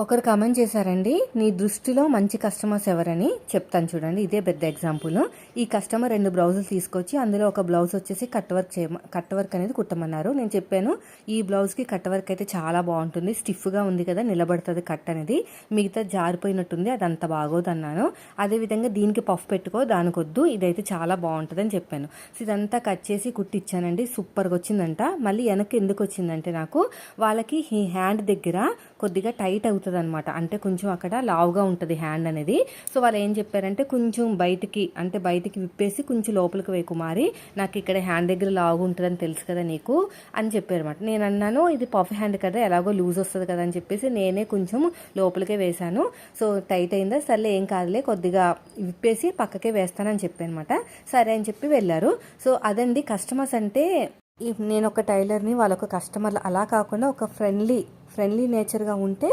ఒకరు కామెంట్ చేశారండి, నీ దృష్టిలో మంచి కస్టమర్స్ ఎవరని. చెప్తాను చూడండి, ఇదే పెద్ద ఎగ్జాంపుల్. ఈ కస్టమర్ 2 బ్లౌజులు తీసుకొచ్చి అందులో ఒక బ్లౌజ్ వచ్చేసి కట్ వర్క్ అనేది కుట్టమన్నారు. నేను చెప్పాను, ఈ బ్లౌజ్కి కట్ వర్క్ అయితే చాలా బాగుంటుంది, స్టిఫ్గా ఉంది కదా, నిలబడుతుంది కట్ అనేది, మిగతా జారిపోయినట్టుంది, అది అంత బాగోదు అన్నాను. అదేవిధంగా దీనికి పఫ్ పెట్టుకో, దానికొద్దు, ఇదైతే చాలా బాగుంటుంది అని చెప్పాను. సో ఇదంతా కట్ చేసి కుట్టిచ్చానండి, సూపర్గా వచ్చిందంట. మళ్ళీ వెనక్కి ఎందుకు వచ్చిందంటే, నాకు వాళ్ళకి ఈ హ్యాండ్ దగ్గర కొద్దిగా టైట్ అవుతుంది అనమాట, అంటే కొంచెం అక్కడ లావుగా ఉంటుంది హ్యాండ్ అనేది. సో వాళ్ళు ఏం చెప్పారంటే, కొంచెం బయటికి విప్పేసి కొంచెం లోపలికి వేయి కుమారి, నాకు ఇక్కడ హ్యాండ్ దగ్గర లావుగా ఉంటుందని తెలుసు కదా నీకు అని చెప్పారన్నమాట. నేను అన్నాను, ఇది పఫ్ హ్యాండ్ కదా, ఎలాగో లూజ్ వస్తుంది కదా అని చెప్పేసి నేనే కొంచెం లోపలికే వేశాను. సో టైట్ అయిందా, సర్లే ఏం కాదులే, కొద్దిగా విప్పేసి పక్కకే వేస్తానని చెప్పాను అనమాట. సరే అని చెప్పి వెళ్ళారు. సో అదండి కస్టమర్స్ అంటే. నేను ఒక టైలర్ని, వాళ్ళొక కస్టమర్లు అలా కాకుండా ఒక ఫ్రెండ్లీ నేచర్గా ఉంటే